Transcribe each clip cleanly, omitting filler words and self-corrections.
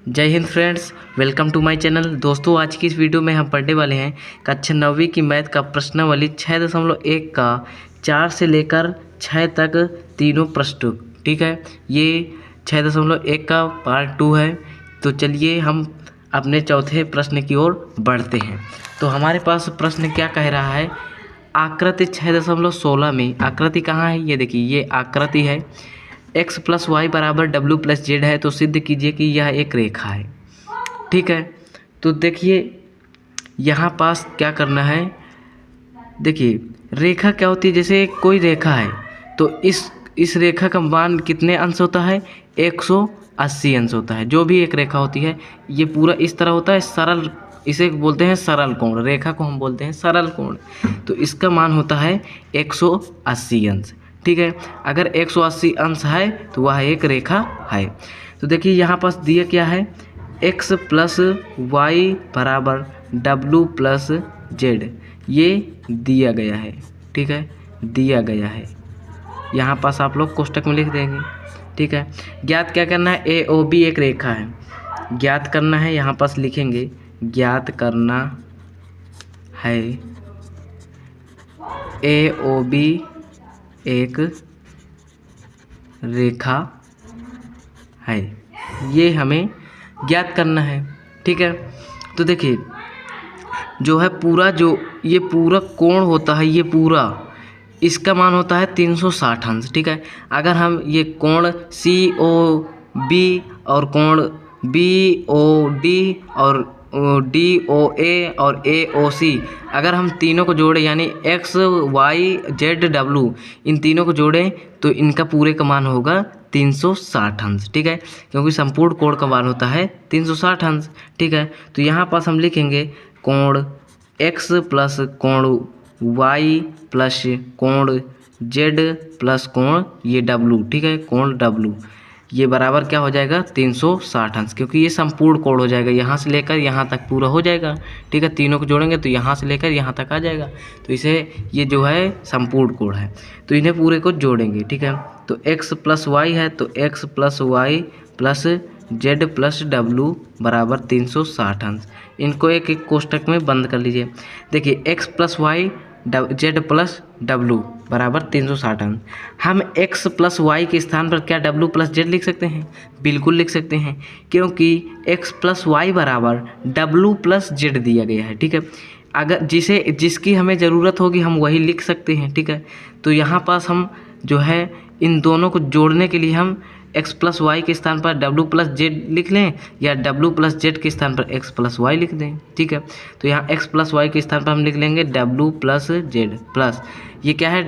जय हिंद friends, welcome to my channel. दोस्तों, आज की इस वीडियो में हम पढ़ने वाले हैं कक्षा 9वीं की मैथ का प्रश्नावली 6.1 का 4 से लेकर 6 तक तीनों प्रश्न। ठीक है, ये 6.1 का पार्ट 2 है। तो चलिए हम अपने चौथे प्रश्न की ओर बढ़ते हैं। तो हमारे पास प्रश्न क्या कह रहा है, आकृति 6.16 में आकृति कहाँ है, ये देखिए, ये आकृति है। x प्लस वाई बराबर डब्ल्यू प्लस जेड है, तो सिद्ध कीजिए कि यह एक रेखा है। ठीक है, तो देखिए यहाँ पास क्या करना है। देखिए रेखा क्या होती है, जैसे कोई रेखा है तो इस रेखा का मान कितने अंश होता है, 180 अंश होता है। जो भी एक रेखा होती है ये पूरा इस तरह होता है, सरल, इसे बोलते हैं सरल कोण। रेखा को हम बोलते हैं सरल कोण। तो इसका मान होता है 180 अंश। ठीक है, अगर 180 अंश है तो वह एक रेखा है। तो देखिए यहाँ पास दिया क्या है, x प्लस वाई बराबर डब्लू प्लस जेड, ये दिया गया है। ठीक है, दिया गया है। यहाँ पास आप लोग कोष्टक में लिख देंगे। ठीक है, ज्ञात क्या करना है, ए ओ बी एक रेखा है, ज्ञात करना है। यहाँ पास लिखेंगे ज्ञात करना है ए ओ बी एक रेखा है, ये हमें ज्ञात करना है। ठीक है, तो देखिए जो है पूरा, जो ये पूरा कोण होता है, ये पूरा इसका मान होता है 360 अंश। ठीक है, अगर हम ये कोण सी ओ बी और कोण बी ओ डी और डी ओ ए और ए ओ सी, अगर हम तीनों को जोड़ें, यानी एक्स वाई जेड डब्लू, इन तीनों को जोड़ें तो इनका पूरे का मान होगा 360 अंश। ठीक है, क्योंकि संपूर्ण कोण का मान होता है 360 अंश। ठीक है, तो यहाँ पास हम लिखेंगे कोण एक्स प्लस कोण वाई प्लस कोण जेड प्लस कोण ये डब्लू। ठीक है, कोण डब्लू ये बराबर क्या हो जाएगा, 360 अंश, क्योंकि ये संपूर्ण कोण हो जाएगा, यहाँ से लेकर यहाँ तक पूरा हो जाएगा। ठीक है, तीनों को जोड़ेंगे तो यहाँ से लेकर यहाँ तक आ जाएगा। तो इसे, ये जो है संपूर्ण कोण है, तो इन्हें पूरे को जोड़ेंगे। ठीक है, तो x प्लस वाई है, तो x plus y plus z plus डब्लू बराबर 360 अंश। इनको एक एक कोष्टक में बंद कर लीजिए। देखिए x plus y z plus डब्लू बराबर 360 अंश। हम x प्लस वाई के स्थान पर क्या डब्लू प्लस जेड लिख सकते हैं, बिल्कुल लिख सकते हैं, क्योंकि x प्लस वाई बराबर डब्लू प्लस जेड दिया गया है। ठीक है, अगर जिसकी हमें ज़रूरत होगी हम वही लिख सकते हैं। ठीक है, तो यहाँ पास हम जो है इन दोनों को जोड़ने के लिए हम x प्लस वाई के स्थान पर डब्लू प्लस जेड लिख लें, या डब्लू प्लस जेड के स्थान पर x प्लस वाई लिख दें। ठीक है, तो यहाँ x प्लस वाई के स्थान पर हम लिख लेंगे डब्लू प्लस जेड प्लस, ये क्या है,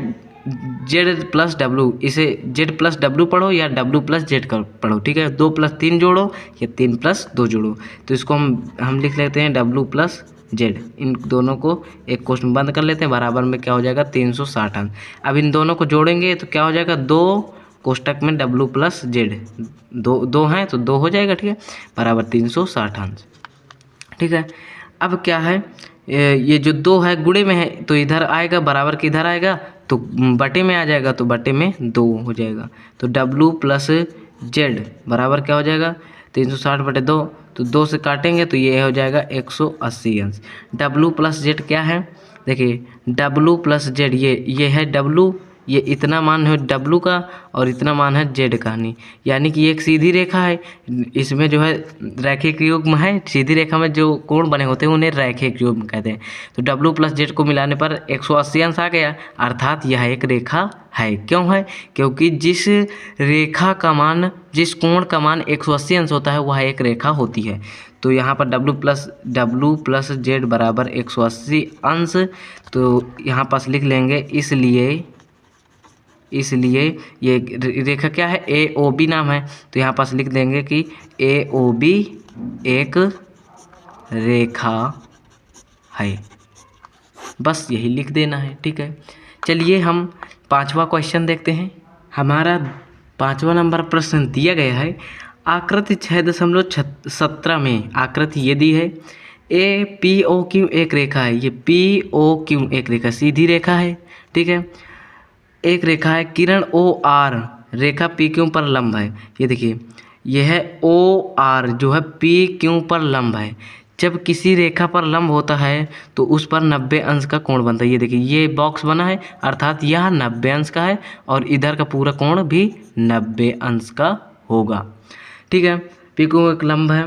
जेड प्लस डब्लू, इसे जेड प्लस डब्लू पढ़ो या डब्लू प्लस जेड पढ़ो। ठीक है, 2 प्लस 3 जोड़ो या 3 प्लस 2 जोड़ो, तो इसको हम लिख लेते हैं डब्लू प्लस जेड। इन दोनों को एक क्वेश्चन बंद कर लेते हैं, बराबर में क्या हो जाएगा, 360 अंश। अब इन दोनों को जोड़ेंगे तो क्या हो जाएगा, 2 कोष्टक में डब्लू प्लस जेड, दो हैं तो 2 हो जाएगा। ठीक है, बराबर 360 अंश। ठीक है, अब क्या है, ये जो 2 है गुणे में है तो इधर आएगा, बराबर के इधर आएगा तो बटे में आ जाएगा, तो बटे में 2 हो जाएगा। तो डब्लू प्लस जेड बराबर क्या हो जाएगा, 360 बटे 2, तो 2 से काटेंगे तो ये हो जाएगा 180 अंश। डब्लू प्लस जेड क्या है, देखिए डब्लू प्लस जेड, ये है डब्लू, ये इतना मान है डब्लू का और इतना मान है जेड का, नहीं, यानी कि ये एक सीधी रेखा है। इसमें जो है रैखिक युग्म है, सीधी रेखा में जो कोण बने होते हैं उन्हें रैखिक युग्म कहते हैं। तो डब्लू प्लस जेड को मिलाने पर 180 अंश आ गया, अर्थात यह एक रेखा है। क्यों है, क्योंकि जिस रेखा का मान, जिस कोण का मान 180 अंश होता है वह एक रेखा होती है। तो यहाँ पर डब्लू प्लस जेड बराबर 180 अंश, तो यहाँ पास लिख लेंगे, इसलिए ये रेखा क्या है, ए ओ बी नाम है, तो यहाँ पास लिख देंगे कि ए ओ बी एक रेखा है, बस यही लिख देना है। ठीक है, चलिए हम 5वां क्वेश्चन देखते हैं। हमारा 5वां नंबर प्रश्न दिया गया है, आकृति 6.17 में आकृति ये दी है, ए पी ओ क्यू एक रेखा है, ये पी ओ क्यू एक रेखा सीधी रेखा है। ठीक है, एक रेखा है, किरण ओ आर रेखा पी क्यू पर लंब है। ये देखिए यह ओ आर जो है पी क्यू पर लंब है। जब किसी रेखा पर लंब होता है तो उस पर 90 अंश का कोण बनता है। ये देखिए ये बॉक्स बना है अर्थात यह 90 अंश का है और इधर का पूरा कोण भी 90 अंश का होगा। ठीक है, पी क्यू एक लंब है।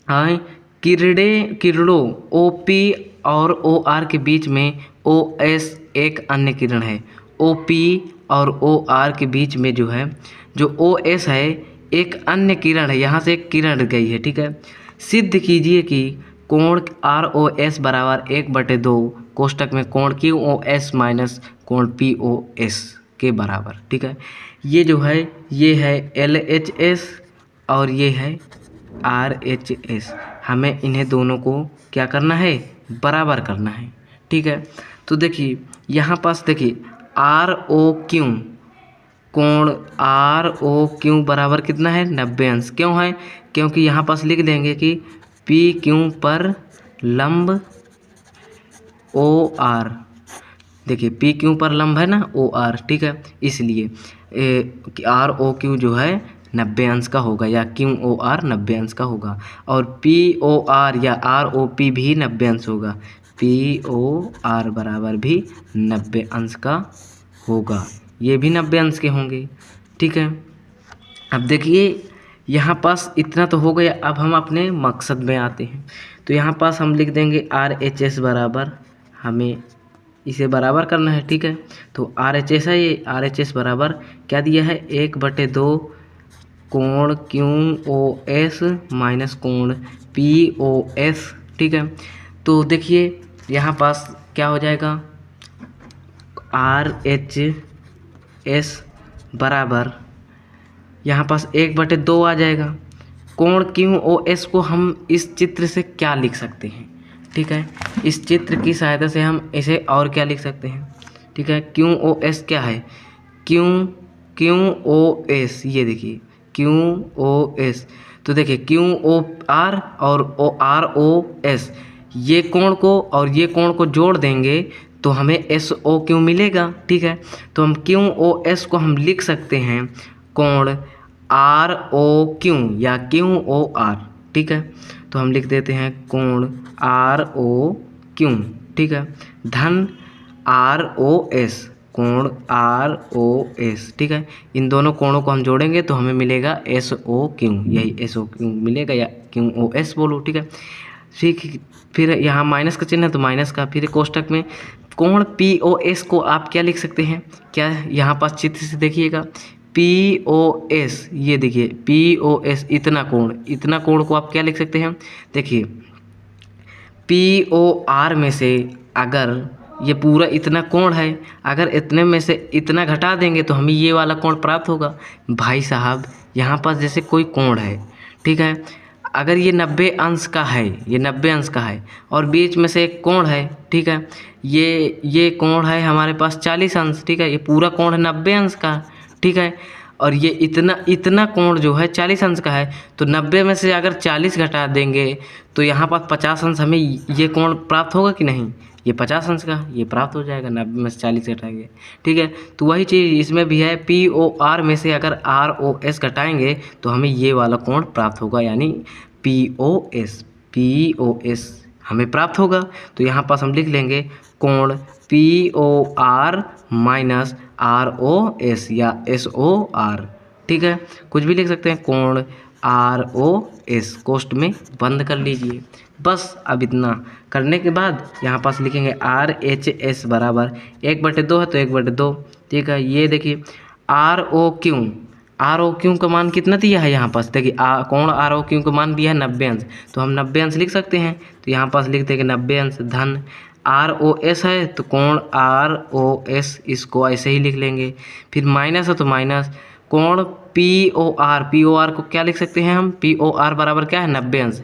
हाँ, किरणों ओ पी और ओ आर के बीच में ओ एस एक अन्य किरण है। ओ पी और ओ आर के बीच में जो है जो ओ एस है एक अन्य किरण है, यहाँ से एक किरण गई है। ठीक है, सिद्ध कीजिए कि कोण आर ओ एस बराबर 1/2 कोष्टक में कोण क्यू ओ एस माइनस कोण पी ओ एस के बराबर। ठीक है, ये जो है ये है एल एच एस और ये है आर एच एस। हमें इन्हें दोनों को क्या करना है, बराबर करना है। ठीक है, तो देखिए यहाँ पास देखिए आर ओ क्यू कोण आर ओ क्यू बराबर कितना है 90 अंश। क्यों है, क्योंकि यहाँ पास लिख देंगे कि पी क्यू पर लंब ओ आर। देखिए पी क्यू पर लंब है ना ओ आर। ठीक है, इसलिए आर ओ क्यू जो है 90 अंश का होगा या क्यू ओ आर 90 अंश का होगा और पी ओ आर या आर ओ पी भी 90 अंश होगा। पी ओ आर बराबर भी 90 अंश का होगा, ये भी 90 अंश के होंगे। ठीक है, अब देखिए यहाँ पास इतना तो हो गया। अब हम अपने मकसद में आते हैं। तो यहाँ पास हम लिख देंगे आर एच एस बराबर, हमें इसे बराबर करना है। ठीक है, तो आर एच एस है, ये आर एच एस बराबर क्या दिया है 1/2 कोण क्यू ओ एस माइनस कोण पी ओ एस। ठीक है, तो देखिए यहाँ पास क्या हो जाएगा आर एच एस बराबर यहाँ पास 1/2 आ जाएगा। कोण क्यू ओ एस को हम इस चित्र से क्या लिख सकते हैं। ठीक है, इस चित्र की सहायता से हम इसे और क्या लिख सकते हैं। ठीक है, क्यू ओ एस क्या है, क्यू ओ एस, ये देखिए क्यू ओ एस। तो देखिए क्यू ओ आर और ओ आर ओ एस, ये कोण को और ये कोण को जोड़ देंगे तो हमें एस ओ क्यू मिलेगा। ठीक है, तो हम क्यू ओ एस को हम लिख सकते हैं कोण आर ओ क्यू या क्यू ओ आर। ठीक है, तो हम लिख देते हैं कोण आर ओ क्यू। ठीक है, धन आर ओ एस, कोण आर ओ एस। ठीक है, इन दोनों कोणों को हम जोड़ेंगे तो हमें मिलेगा एस ओ क्यू, यही एस ओ क्यू मिलेगा या क्यू ओ एस बोलो। ठीक है, ठीक, फिर यहाँ माइनस का चिन्ह है तो माइनस का, फिर कोष्टक में कोण पी ओ एस को आप क्या लिख सकते हैं, क्या यहाँ पास चित्र से देखिएगा पी ओ एस, ये देखिए पी ओ एस इतना कोण को आप क्या लिख सकते हैं। देखिए पी ओ आर में से अगर ये पूरा इतना कोण है, अगर इतने में से इतना घटा देंगे तो हमें ये वाला कोण प्राप्त होगा। भाई साहब यहाँ पास जैसे कोई कोण है, ठीक है, अगर ये 90 अंश का है, ये 90 अंश का है और बीच में से एक कोण है। ठीक है, ये कोण है हमारे पास 40 अंश। ठीक है, ये पूरा कोण है 90 अंश का। ठीक है, और ये इतना कोण जो है 40 अंश का है, तो 90 में से अगर 40 घटा देंगे तो यहाँ पास 50 अंश हमें ये कोण प्राप्त होगा कि नहीं, ये 50 अंश का ये प्राप्त हो जाएगा 90 में से 40 घटाएंगे। ठीक है, तो वही चीज़ इसमें भी है, पी ओ आर में से अगर आर ओ एस घटाएंगे तो हमें ये वाला कोण प्राप्त होगा, यानी पी ओ एस हमें प्राप्त होगा। तो यहाँ पास हम लिख लेंगे कोण P O R minus R O S या एस ओ आर। ठीक है, कुछ भी लिख सकते हैं, कोण आर ओ एस कोष्ट में बंद कर लीजिए। बस अब इतना करने के बाद यहाँ पास लिखेंगे आर एच एस बराबर 1/2 है तो 1/2। ठीक है, ये देखिए आर ओ क्यू का मान कितना दिया है यहाँ पास, देखिए कोण आर ओ क्यू का मान दिया है 90 अंश, तो हम 90 अंश लिख सकते हैं। तो यहाँ पास लिख देंगे 90 अंश धन आर ओ एस है तो कोण आर ओ एस, इसको ऐसे ही लिख लेंगे। फिर माइनस है तो माइनस कोण पी ओ आर को क्या लिख सकते हैं हम, पी ओ आर बराबर क्या है 90 अंश,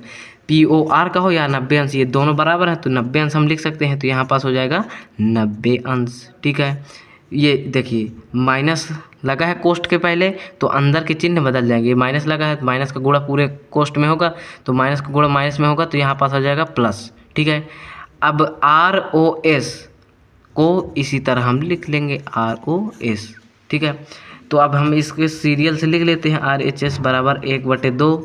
पी ओ आर का हो या 90 अंश, ये दोनों बराबर हैं तो 90 अंश हम लिख सकते हैं। तो यहाँ पास हो जाएगा 90 अंश। ठीक है, ये देखिए माइनस लगा है कोष्ट के पहले तो अंदर के चिन्ह बदल जाएंगे, माइनस लगा है तो माइनस का गुणा पूरे कोष्ट में होगा तो माइनस का गुणा माइनस में होगा तो यहाँ पास आ जाएगा प्लस। ठीक है, अब आर ओ एस को इसी तरह हम लिख लेंगे आर ओ एस। ठीक है, तो अब हम इसके सीरियल से लिख लेते हैं RHS बराबर 1/2,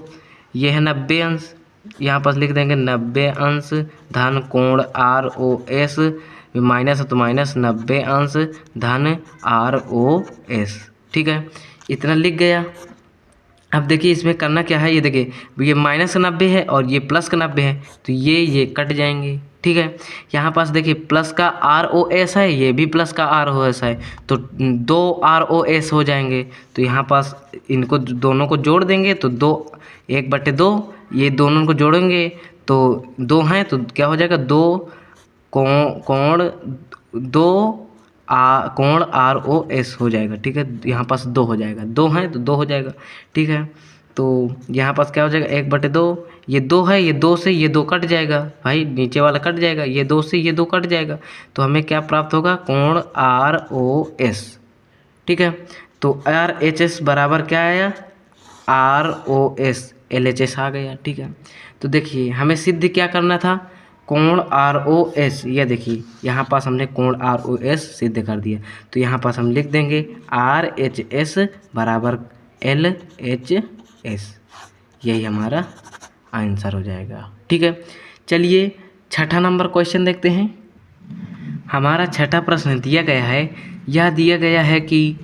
ये है 90 अंश, यहाँ पर लिख देंगे 90 अंश धन कोण ROS, माइनस है तो माइनस 90 अंश धन ROS। ठीक है, इतना लिख गया। अब देखिए इसमें करना क्या है, ये देखिए ये माइनस का 90 है और ये प्लस का 90 है, तो ये कट जाएंगे। ठीक है, यहाँ पास देखिए प्लस का ROS है, ये भी प्लस का ROS है, तो 2 ROS हो जाएंगे। तो यहाँ पास इनको दोनों को जोड़ देंगे तो 1/2, ये दोनों को जोड़ेंगे तो 2 हैं, तो क्या हो जाएगा 2 कोण ROS हो जाएगा। ठीक है, यहाँ पास 2 हो जाएगा, 2 है तो 2 हो जाएगा। ठीक है, तो यहाँ पास क्या हो जाएगा 1/2, ये 2 है, ये 2 से ये 2 कट जाएगा भाई, नीचे वाला कट जाएगा, ये 2 से ये 2 कट जाएगा, तो हमें क्या प्राप्त होगा कोण ROS। ठीक है, तो RHS बराबर क्या आया ROS, LHS आ गया। ठीक है, तो देखिए हमें सिद्ध क्या करना था, कोण ROS, ये देखिए यहाँ पास हमने कोण ROS सिद्ध कर दिया, तो यहाँ पास हम लिख देंगे RHS बराबर LHS, यही हमारा आंसर हो जाएगा। ठीक है, चलिए छठा नंबर क्वेश्चन देखते हैं। हमारा छठा प्रश्न दिया गया है, यह दिया गया है कि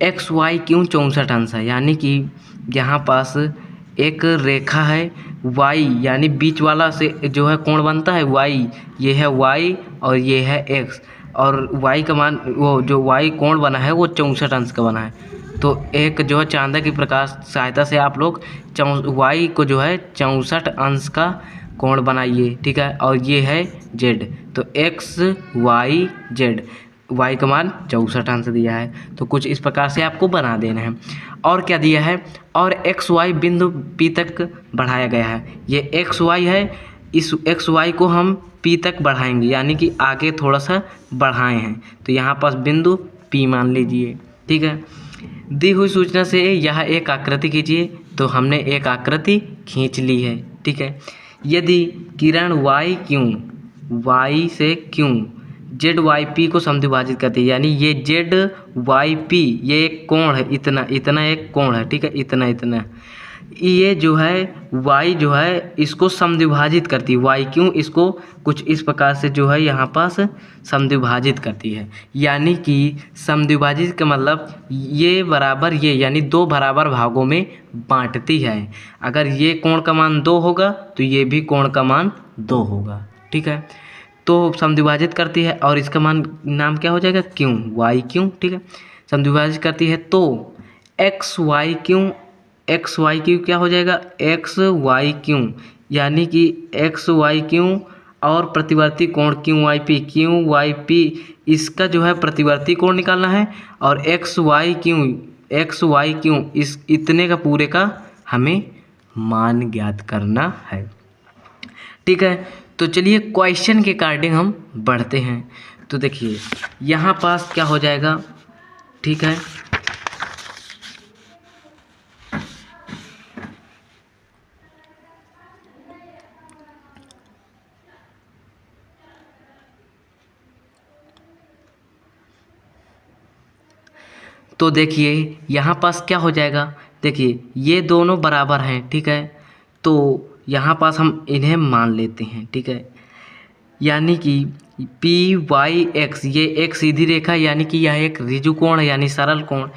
XY क्यों 64 अंश है, यानी कि यहाँ पास एक रेखा है Y, यानी बीच वाला से जो है कोण बनता है Y, ये है Y और ये है X, और Y का मान, वो जो Y कोण बना है वो 64 अंश का बना है। तो एक जो है चांदा की प्रकाश सहायता से आप लोग Y को जो है 64 अंश का कोण बनाइए। ठीक है, और ये है Z, तो XYZ, Y का मान 64 अंश दिया है, तो कुछ इस प्रकार से आपको बना देना है। और क्या दिया है, और XY बिंदु P तक बढ़ाया गया है, ये XY है, इस XY को हम P तक बढ़ाएंगे, यानी कि आगे थोड़ा सा बढ़ाए हैं, तो यहाँ पास बिंदु P मान लीजिए। ठीक है, दी हुई सूचना से यह एक आकृति कीजिए, तो हमने एक आकृति खींच ली है। ठीक है, यदि किरण Y से क्यों ZYP को समद्विभाजित करती है, यानी ये ZYP ये एक कोण है, इतना एक कोण है। ठीक है, इतना ये जो है Y जो है इसको समद्विभाजित करती है, Y क्यों इसको कुछ इस प्रकार से जो है यहाँ पास समद्विभाजित करती है, यानी कि समद्विभाजित का मतलब ये बराबर ये, यानी 2 बराबर भागों में बांटती है। अगर ये कोण का मान 2 होगा तो ये भी कोण का मान 2 होगा। ठीक है, तो समद्विभाजित करती है और इसका मान नाम क्या हो जाएगा क्यों, Y क्यों। ठीक है, समद्विभाजित करती है तो XY क्यों क्या हो जाएगा XY क्यों, यानी कि XY क्यों और प्रतिवर्ती कोण QYP इसका जो है प्रतिवर्ती कोण निकालना है, और XY क्यों इस इतने का पूरे का हमें मान ज्ञात करना है। ठीक है, तो चलिए क्वेश्चन के अकॉर्डिंग हम बढ़ते हैं। तो देखिए यहाँ पास क्या हो जाएगा। ठीक है, तो देखिए यहाँ पास क्या हो जाएगा, देखिए ये दोनों बराबर हैं। ठीक है, तो यहाँ पास हम इन्हें मान लेते हैं। ठीक है, यानी कि PYX ये एक सीधी रेखा, यानी कि यह एक ऋजु कोण है, यानी सरल कोण।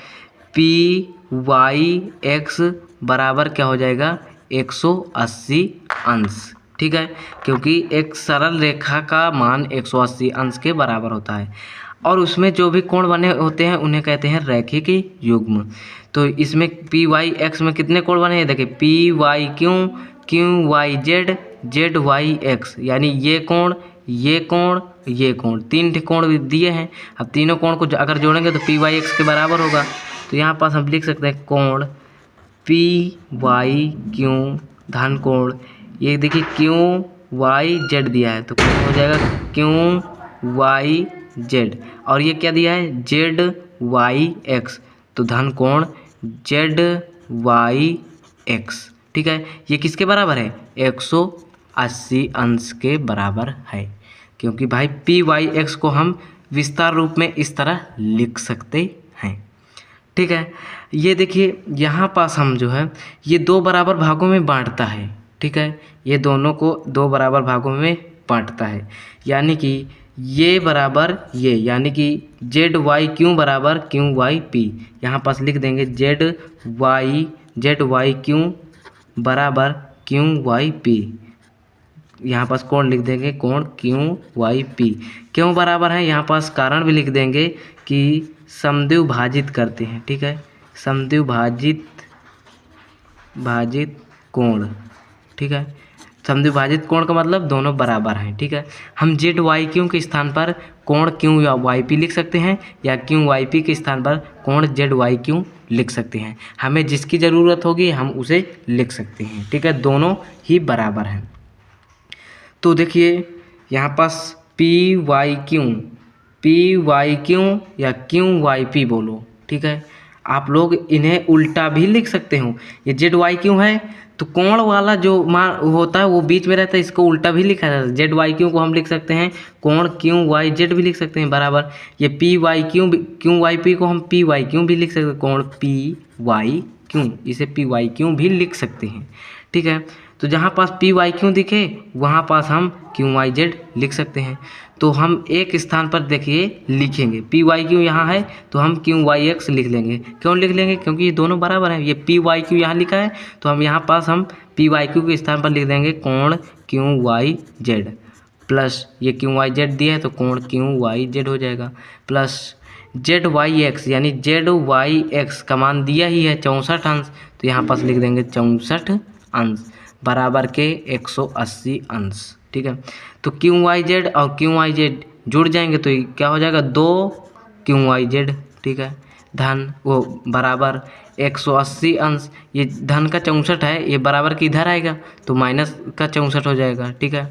PYX बराबर क्या हो जाएगा 180 अंश। ठीक है, क्योंकि एक सरल रेखा का मान 180 अंश के बराबर होता है, और उसमें जो भी कोण बने होते हैं उन्हें कहते हैं रैखिक युग्म। तो इसमें PYX में कितने कोण बने हैं, देखिए PYQ QYZ ZYX, यानी ये कोण 3 कोण दिए हैं। अब तीनों कोण को अगर जोड़ेंगे तो PYX के बराबर होगा, तो यहाँ पास हम लिख सकते हैं कोण PYQ धन कोण, ये देखिए QYZ दिया है तो कोण हो जाएगा QYZ, और ये क्या दिया है ZYX, तो धन कोण ZYX। ठीक है, ये किसके बराबर है 180 अंश के बराबर है, क्योंकि भाई PYX को हम विस्तार रूप में इस तरह लिख सकते हैं। ठीक है। ये देखिए यहाँ पास हम जो है ये दो बराबर भागों में बांटता है, ठीक है। ये दोनों को दो बराबर भागों में बांटता है, यानी कि ये बराबर ये, यानी कि जेड वाई क्यू बराबर क्यू वाई पी। यहाँ पास लिख देंगे जेड वाई क्यू बराबर क्यू वाई पी। यहाँ पास कोण लिख देंगे, कोण क्यू वाई पी। क्यों बराबर है, यहाँ पास कारण भी लिख देंगे कि समद्विभाजित करते हैं, ठीक है। समद्विभाजित कोण, ठीक है। समद्विभाजित कोण का मतलब दोनों बराबर हैं, ठीक है। हम जेड वाई क्यू के स्थान पर कोण क्यू या वाई पी लिख सकते हैं, या क्यू वाई पी के स्थान पर कोण जेड वाई क्यू लिख सकते हैं। हमें जिसकी ज़रूरत होगी हम उसे लिख सकते हैं, ठीक है। दोनों ही बराबर हैं। तो देखिए यहाँ पास पी वाई क्यू या क्यू वाई पी बोलो, ठीक है। आप लोग इन्हें उल्टा भी लिख सकते हो। ये जेड वाई क्यू है तो कोण वाला जो मान होता है वो बीच में रहता है, इसको उल्टा भी लिखा जाता है। जेड वाई क्यू को हम लिख सकते हैं कोण क्यू वाई जेड भी लिख सकते हैं बराबर। ये P Y Q Y P को हम पी वाई क्यू भी लिख सकते हैं, कोण पी वाई क्यू, इसे पी वाई क्यू भी लिख सकते हैं, ठीक है। तो जहाँ पास पी वाई क्यू दिखे वहाँ पास हम क्यू वाई जेड लिख सकते हैं। तो हम एक स्थान पर देखिए लिखेंगे पी वाई क्यू यहाँ है तो हम क्यू वाई एक्स लिख लेंगे। क्यों लिख लेंगे, क्योंकि ये दोनों बराबर हैं। ये पी वाई क्यू यहाँ लिखा है तो हम यहाँ पास हम पी वाई क्यू के स्थान पर लिख देंगे कोण क्यू वाई जेड, प्लस ये क्यू वाई जेड दिया है तो कोण क्यू वाई जेड हो जाएगा, प्लस जेड वाई एक्स, यानी जेड वाई एक्स का मान दिया ही है 64 अंश, तो यहाँ पास लिख देंगे 64 अंश बराबर के 180 अंश, ठीक है। तो क्यू वाई जेड और क्यू वाई जेड जुड़ जाएंगे तो ये क्या हो जाएगा 2 क्यू वाई जेड, ठीक है, धन वो बराबर 180 अंश। ये धन का 64 है, ये बराबर के इधर आएगा तो माइनस का 64 हो जाएगा, ठीक है।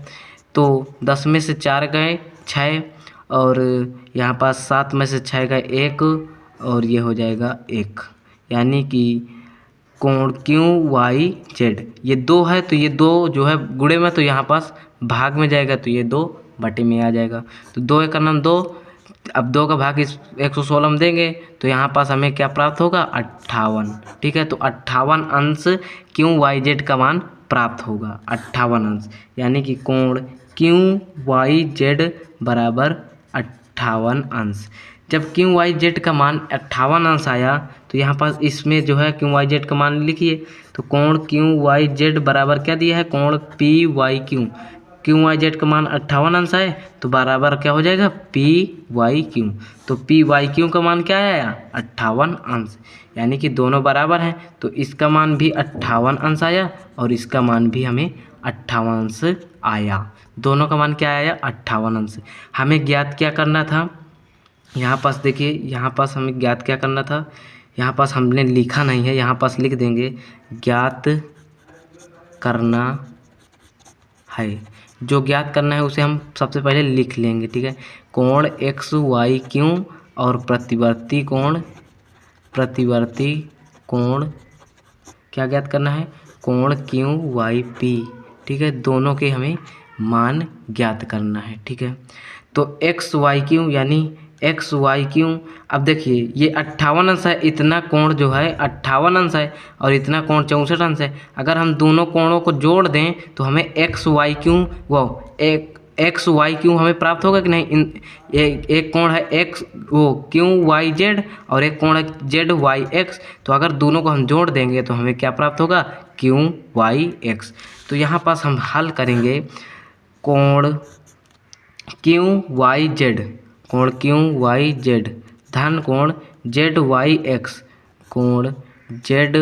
तो 10 में से 4 गए 6, और यहाँ पास 7 में से 6 गए 1, और ये हो जाएगा 1, यानी कि कोण क्यू वाई जेड ये 2 है तो ये 2 जो है गुणे में तो यहाँ पास भाग में जाएगा तो ये 2 बटे में आ जाएगा। तो 2 एक नाम 2, अब 2 का भाग इस 116 में देंगे तो यहाँ पास हमें क्या प्राप्त होगा 58, ठीक है। तो 58 अंश क्यू वाई जेड का मान प्राप्त होगा, 58 अंश, यानी कि कोण क्यू वाई जेड बराबर 58 अंश। जब क्यू वाई जेड का मान 58 अंश आया तो यहाँ पास इसमें जो है क्यू वाई जेड का मान लिखिए। तो कोण क्यू वाई जेड बराबर क्या दिया है, कोण P Y Q Y Z का मान 58 अंश है तो बराबर क्या हो जाएगा पी वाई क्यू। तो पी वाई क्यू का मान क्या आया 58 अंश, यानी कि दोनों बराबर हैं तो इसका मान भी 58 अंश आया और इसका मान भी हमें 58 अंश आया। दोनों का मान क्या आया 58 अंश। हमें ज्ञात क्या करना था, यहाँ पास देखिए यहाँ पास हमें ज्ञात क्या करना था, यहाँ पास हमने लिखा नहीं है, यहाँ पास लिख देंगे ज्ञात करना है। जो ज्ञात करना है उसे हम सबसे पहले लिख लेंगे, ठीक है। कोण एक्स वाई क्यू और प्रतिवर्ती कोण क्या ज्ञात करना है, कोण क्यू वाई पी, ठीक है। दोनों के हमें मान ज्ञात करना है, ठीक है। तो एक्स वाई क्यू यानी एक्स वाई क्यू, अब देखिए ये 58 अंश है, इतना कोण जो है 58 अंश है और इतना कोण 64 अंश है। अगर हम दोनों कोणों को जोड़ दें तो हमें X Y Q X Y Q हमें प्राप्त होगा कि नहीं। एक कोण है एक्स क्यू वाई जेड और एक कोण है जेड वाई एक्स, तो अगर दोनों को हम जोड़ देंगे तो हमें क्या प्राप्त होगा क्यू वाई एक्स। तो यहाँ पास हम हल करेंगे कोण क्यू वाई जेड, कोण क्यू वाई जेड धन कोण जेड वाई एक्स, कोण जेड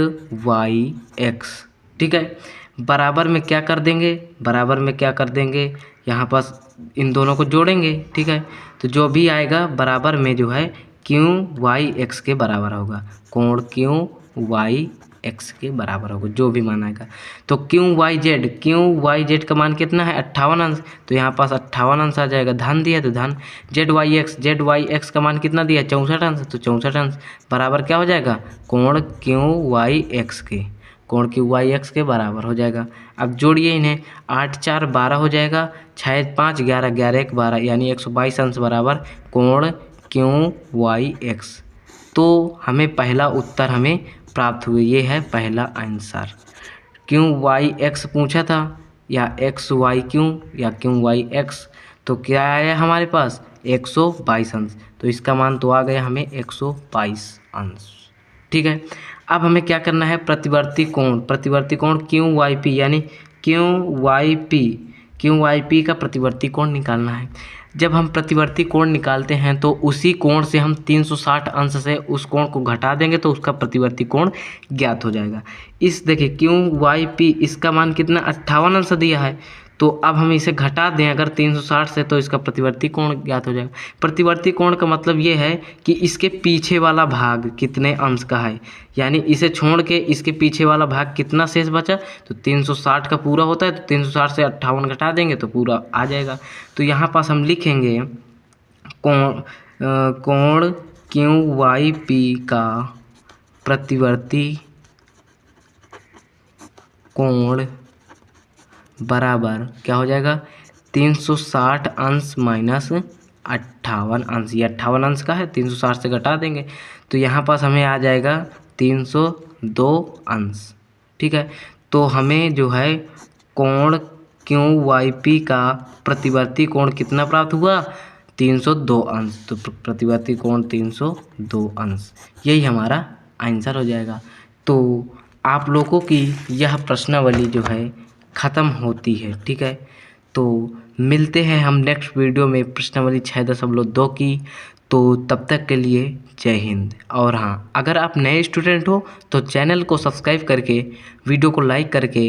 वाई एक्स, ठीक है। बराबर में क्या कर देंगे, बराबर में क्या कर देंगे, यहाँ पास इन दोनों को जोड़ेंगे, ठीक है। तो जो भी आएगा बराबर में जो है क्यू वाई एक्स के बराबर होगा, कोण क्यू वाई एक्स के बराबर होगा जो भी मान आएगा। तो क्यू वाई जेड का मान कितना है 58 अंश, तो यहाँ पास 58 अंश आ जाएगा, धन दिया तो धन। जेड वाई एक्स का मान कितना दिया 64 अंश, तो 64 अंश बराबर क्या हो जाएगा कोण क्यू वाई एक्स के, कोण क्यू वाई एक्स के बराबर हो जाएगा। अब जोड़िए इन्हें, 8 4 12 हो जाएगा, 6 5 11 11 1 12, यानी 122 अंश बराबर कोण क्यू वाई एक्स, तो हमें पहला उत्तर हमें प्राप्त हुआ। ये है पहला आंसर। क्यों वाई एक्स पूछा था, या एक्स वाई क्यों, या क्यों वाई एक्स, तो क्या आया हमारे पास 122 अंश। तो इसका मान तो आ गया हमें 122 अंश। ठीक है, अब हमें क्या करना है, प्रतिवर्ती कोण क्यू वाई पी, यानी क्यू वाई पी का प्रतिवर्ती कोण निकालना है। जब हम प्रतिवर्ती कोण निकालते हैं तो उसी कोण से हम 360 अंश से उस कोण को घटा देंगे तो उसका प्रतिवर्ती कोण ज्ञात हो जाएगा। इस देखिए क्यू वाई पी, इसका मान कितना 58 अंश दिया है, तो अब हम इसे घटा दें अगर 360 से, तो इसका प्रतिवर्ती कोण ज्ञात हो जाएगा। प्रतिवर्ती कोण का मतलब ये है कि इसके पीछे वाला भाग कितने अंश का है, यानी इसे छोड़ के इसके पीछे वाला भाग कितना शेष बचा, तो 360 का पूरा होता है, तो 360 से 58 घटा देंगे तो पूरा आ जाएगा। तो यहाँ पास हम लिखेंगे कोण क्यू वाई पी का प्रतिवर्ती कोण बराबर क्या हो जाएगा, 360 अंश माइनस 58 अंश। ये 58 अंश का है, 360 से घटा देंगे तो यहाँ पास हमें आ जाएगा 302 अंश। ठीक है, तो हमें जो है कोण क्यू वाई पी का प्रतिवर्ती कोण कितना प्राप्त हुआ, 302 अंश। तो प्रतिवर्ती कोण 302 अंश, यही हमारा आंसर हो जाएगा। तो आप लोगों की यह प्रश्नावली जो है ख़त्म होती है। ठीक है, तो मिलते हैं हम नेक्स्ट वीडियो में प्रश्नावली 6.2 की। तो तब तक के लिए जय हिंद। और हाँ, अगर आप नए स्टूडेंट हो तो चैनल को सब्सक्राइब करके वीडियो को लाइक करके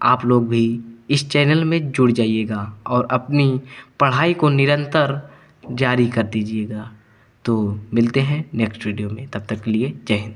आप लोग भी इस चैनल में जुड़ जाइएगा और अपनी पढ़ाई को निरंतर जारी कर दीजिएगा। तो मिलते हैं नेक्स्ट वीडियो में, तब तक के लिए जय हिंद।